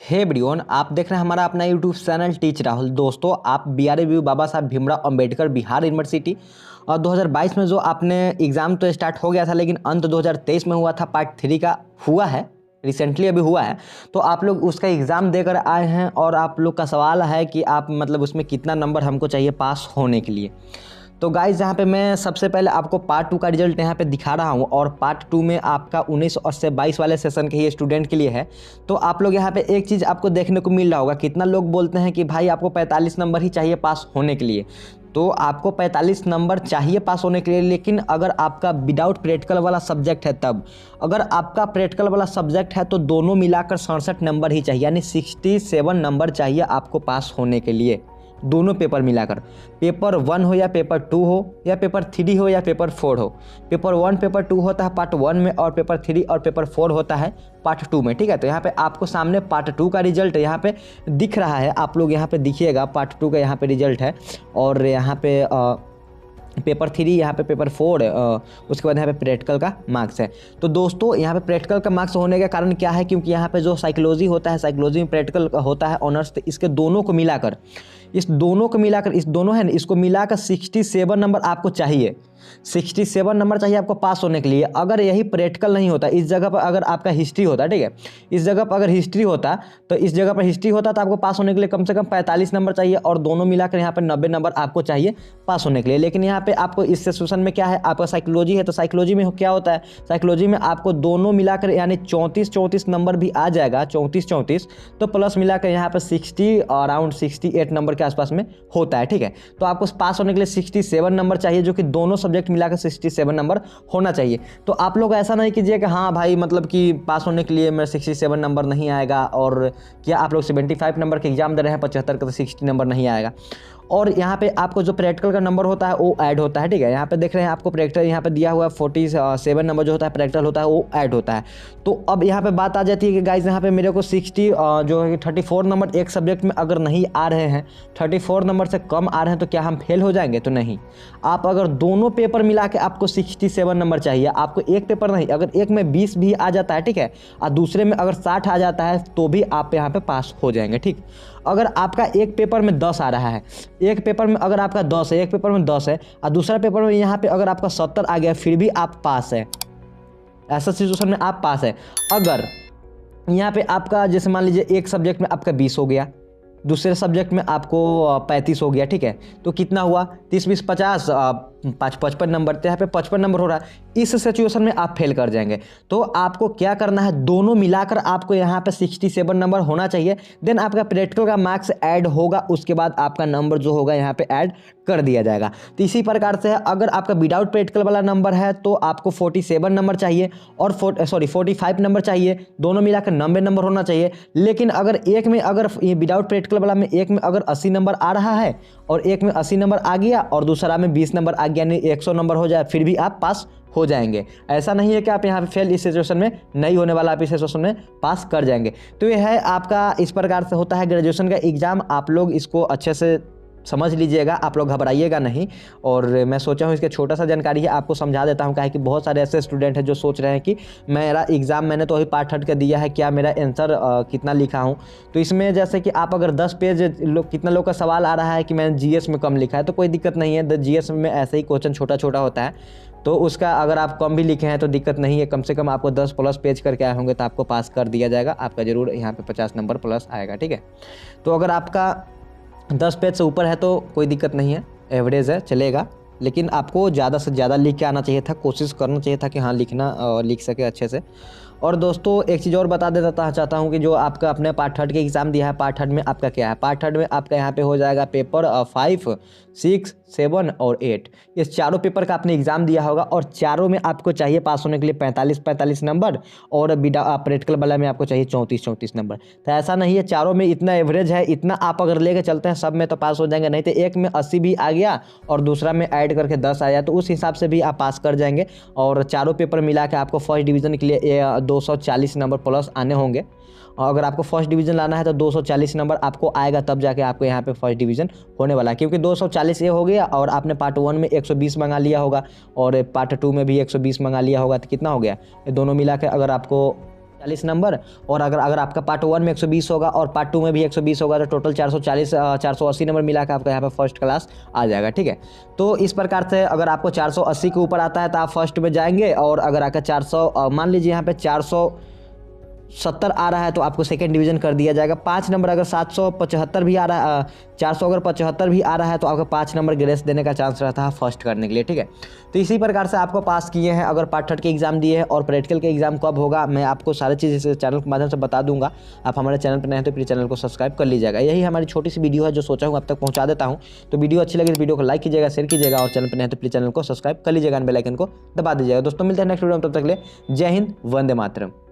Hey everyone, आप देख रहे हैं हमारा अपना यूट्यूब चैनल टीच राहुल। दोस्तों, आप BRABU बाबा साहब भीमराव अंबेडकर बिहार यूनिवर्सिटी और 2022 में जो आपने एग्ज़ाम तो स्टार्ट हो गया था, लेकिन अंत 2023 में हुआ था, पार्ट 3 का हुआ है, रिसेंटली अभी हुआ है। तो आप लोग उसका एग्ज़ाम देकर आए हैं और आप लोग का सवाल है कि आप मतलब उसमें कितना नंबर हमको चाहिए पास होने के लिए। तो गाइज़, यहाँ पे मैं सबसे पहले आपको पार्ट 2 का रिजल्ट यहाँ पे दिखा रहा हूँ और पार्ट 2 में आपका 19 और से 22 वाले सेशन के ही स्टूडेंट के लिए है। तो आप लोग यहाँ पे एक चीज़ आपको देखने को मिल रहा होगा, कितना लोग बोलते हैं कि भाई आपको 45 नंबर ही चाहिए पास होने के लिए। तो आपको 45 नंबर चाहिए पास होने के लिए, लेकिन अगर आपका विदाउट प्रैक्टिकल वाला सब्जेक्ट है तब। अगर आपका प्रैक्टिकल वाला सब्जेक्ट है तो दोनों मिलाकर 67 नंबर ही चाहिए, यानी 67 नंबर चाहिए आपको पास होने के लिए, दोनों पेपर मिलाकर। पेपर 1 हो या पेपर 2 हो या पेपर 3 हो या पेपर 4 हो। पेपर 1 पेपर 2 होता है पार्ट 1 में और पेपर 3 और पेपर 4 होता है पार्ट 2 में। ठीक है, तो यहाँ पे आपको सामने पार्ट 2 का रिजल्ट यहाँ पे दिख रहा है, आप लोग यहाँ पे दिखिएगा पार्ट 2 का यहाँ पे रिजल्ट है। और यहाँ पे पेपर 3, यहाँ पे पेपर 4, उसके बाद यहाँ पे प्रैक्टिकल का मार्क्स है। तो दोस्तों, यहाँ पे प्रैक्टिकल का मार्क्स होने का कारण क्या है, क्योंकि यहाँ पे जो साइकोलॉजी होता है, साइकोलॉजी में प्रैक्टिकल होता है ऑनर्स, तो इसके दोनों को मिलाकर, इस दोनों है ना, इसको मिलाकर 67 नंबर आपको चाहिए। 67 नंबर चाहिए आपको पास होने के लिए। अगर यही प्रैक्टिकल नहीं होता, इस जगह पर अगर आपका हिस्ट्री होता, ठीक है, इस जगह पर अगर हिस्ट्री होता तो इस जगह पर हिस्ट्री होता तो आपको पास होने के लिए कम से कम 45 नंबर चाहिए और दोनों मिलाकर यहाँ पर 90 नंबर आपको चाहिए पास होने के लिए। लेकिन यहाँ पे आपको इस सिचुएशन में क्या है, आपका साइकोलॉजी है, तो साइकोलॉजी में क्या होता है, साइकोलॉजी में आपको दोनों मिलाकर यानी 34 नंबर भी आ जाएगा, 34 तो प्लस मिलाकर यहाँ पर 60 अराउंड 68 नंबर के आसपास में होता है। ठीक है, तो आपको पास होने के लिए 67 नंबर चाहिए, जो कि दोनों सब्जेक्ट मिलाकर 67 नंबर होना चाहिए। तो आप लोग ऐसा नहीं कीजिए कि हाँ भाई मतलब कि पास होने के लिए मेरा 67 नंबर नहीं आएगा, और क्या आप लोग 75 नंबर के एग्जाम दे रहे हैं 75 का, तो 60 नंबर नहीं आएगा। और यहाँ पे आपको जो प्रैक्टिकल का नंबर होता है वो ऐड होता है। ठीक है, यहाँ पे देख रहे हैं आपको प्रैक्टिकल यहाँ पे दिया हुआ है 47 नंबर जो होता है प्रैक्टिकल होता है वो ऐड होता है। तो अब यहाँ पे बात आ जाती है कि गाइज यहाँ पे मेरे को 60 जो है 34 नंबर एक सब्जेक्ट में अगर नहीं आ रहे हैं, 34 नंबर से कम आ रहे हैं, तो क्या हम फेल हो जाएंगे? तो नहीं। आप अगर दोनों पेपर मिला के आपको 67 नंबर चाहिए, आपको एक पेपर नहीं, अगर एक में 20 भी आ जाता है, ठीक है, और दूसरे में अगर 60 आ जाता है, तो भी आप यहाँ पे पास हो जाएंगे। ठीक, अगर आपका एक पेपर में 10 आ रहा है, एक पेपर में अगर आपका 10 है, एक पेपर में 10 है और दूसरा पेपर में यहाँ पे अगर आपका 70 आ गया, फिर भी आप पास है। ऐसा सिचुएशन में आप पास है। अगर यहाँ पे आपका जैसे मान लीजिए एक सब्जेक्ट में आपका 20 हो गया, दूसरे सब्जेक्ट में आपको 35 हो गया, ठीक है, तो कितना हुआ, 30 20 50 55 नंबर, तो यहाँ पे 55 नंबर हो रहा है। इस सिचुएशन में आप फेल कर जाएंगे। तो आपको क्या करना है, दोनों मिलाकर आपको यहाँ पे 67 नंबर होना चाहिए, देन आपका प्रैक्टिकल का मार्क्स ऐड होगा, उसके बाद आपका नंबर जो होगा यहाँ पे ऐड कर दिया जाएगा। तो इसी प्रकार से है, अगर आपका विदाउट प्रैक्टिकल वाला नंबर है तो आपको 47 नंबर चाहिए और 45 नंबर चाहिए, दोनों मिलाकर 90 नंबर होना चाहिए। लेकिन अगर एक में अगर विदाउट प्रैक्टिकल वाला में एक में अगर 80 नंबर आ रहा है और एक में 80 नंबर आ गया और दूसरा में 20 नंबर आ गया, यानी 100 नंबर हो जाए, फिर भी आप पास हो जाएंगे। ऐसा नहीं है कि आप यहाँ पे फेल इस सिचुएशन में नहीं होने वाला, आप इस सिचुएशन में पास कर जाएंगे। तो ये है आपका, इस प्रकार से होता है ग्रेजुएशन का एग्जाम। आप लोग इसको अच्छे से समझ लीजिएगा, आप लोग घबराइएगा नहीं। और मैं सोचा हूँ इसके छोटा सा जानकारी है आपको समझा देता हूँ, काहे कि बहुत सारे ऐसे स्टूडेंट हैं जो सोच रहे हैं कि मेरा एग्ज़ाम मैंने तो अभी पार्ट 3 का दिया है, क्या मेरा आंसर कितना लिखा हूँ। तो इसमें जैसे कि आप अगर 10 पेज कितना लोग का सवाल आ रहा है कि मैंने GS में कम लिखा है, तो कोई दिक्कत नहीं है। GS में ऐसे ही क्वेश्चन छोटा छोटा होता है, तो उसका अगर आप कम भी लिखे हैं तो दिक्कत नहीं है। कम से कम आपको 10 प्लस पेज करके आए होंगे तो आपको पास कर दिया जाएगा, आपका जरूर यहाँ पे 50 नंबर प्लस आएगा। ठीक है, तो अगर आपका 10 पेज से ऊपर है तो कोई दिक्कत नहीं है, एवरेज है, चलेगा। लेकिन आपको ज़्यादा से ज़्यादा लिख के आना चाहिए था, कोशिश करना चाहिए था कि हाँ लिख सके अच्छे से। और दोस्तों, एक चीज़ और बता देता चाहता हूँ कि जो आपका अपने पार्ट 3 के एग्ज़ाम दिया है, पार्ट 3 में आपका क्या है, पार्ट 3 में आपका यहाँ पे हो जाएगा पेपर 5, 6, 7 और 8, ये चारों पेपर का आपने एग्ज़ाम दिया होगा और चारों में आपको चाहिए पास होने के लिए 45 नंबर और प्रैक्टिकल वाला में आपको चाहिए 34 नंबर। तो ऐसा नहीं है चारों में इतना एवरेज है, इतना आप अगर लेके चलते हैं सब में तो पास हो जाएंगे, नहीं तो एक में 80 भी आ गया और दूसरा में ऐड करके 10 आया, तो उस हिसाब से भी आप पास कर जाएंगे। और चारों पेपर मिला के आपको फर्स्ट डिवीज़न के लिए 240 नंबर प्लस आने होंगे। और अगर आपको फर्स्ट डिवीज़न लाना है तो 240 नंबर आपको आएगा, तब जाके आपको यहाँ पे फर्स्ट डिवीज़न होने वाला है। क्योंकि 240 ये हो गया और आपने पार्ट 1 में 120 मंगा लिया होगा और पार्ट 2 में भी 120 मंगा लिया होगा, तो कितना हो गया, ये दोनों मिला के अगर आपको 40 नंबर, और अगर अगर आपका पार्ट 1 में 120 होगा और पार्ट 2 में भी 120 होगा तो टोटल 440 480 नंबर मिला के आपका यहाँ पे फर्स्ट क्लास आ जाएगा। ठीक है, तो इस प्रकार से अगर आपको 480 के ऊपर आता है तो आप फर्स्ट में जाएंगे, और अगर आपका 400 मान लीजिए यहाँ पे 470 आ रहा है तो आपको सेकंड डिवीजन कर दिया जाएगा। 5 नंबर अगर 775 भी आ रहा है, 400 अगर 75 भी आ रहा है तो आपको 5 नंबर ग्रेस देने का चांस रहता है फर्स्ट करने के लिए। ठीक है, तो इसी प्रकार से आपको पास किए हैं। अगर पार्ट 3 के एग्जाम दिए हैं और प्रैक्टिकल के एग्जाम कब होगा मैं आपको सारी चीज़ इस चैनल के माध्यम से बता दूंगा। आप हमारे चैनल पर नए हैं तो प्लीज़ चैनल को सब्सक्राइब कर लीजिएगा। यही हमारी छोटी सी वीडियो है जो सोचा हूँ अब तक पहुँचा देता हूँ। तो वीडियो अच्छी लगी तो वीडियो को लाइक कीजिएगा, शेयर कीजिएगा, और चैनल पर नए हैं तो प्लीज़ चैनल को सब्सक्राइब कर लीजिएगा, बेल आइकन को दबा दीजिएगा। दोस्तों मिलते हैं नेक्स्ट वीडियो में, तब तक के लिए जय हिंद, वंदे मातरम।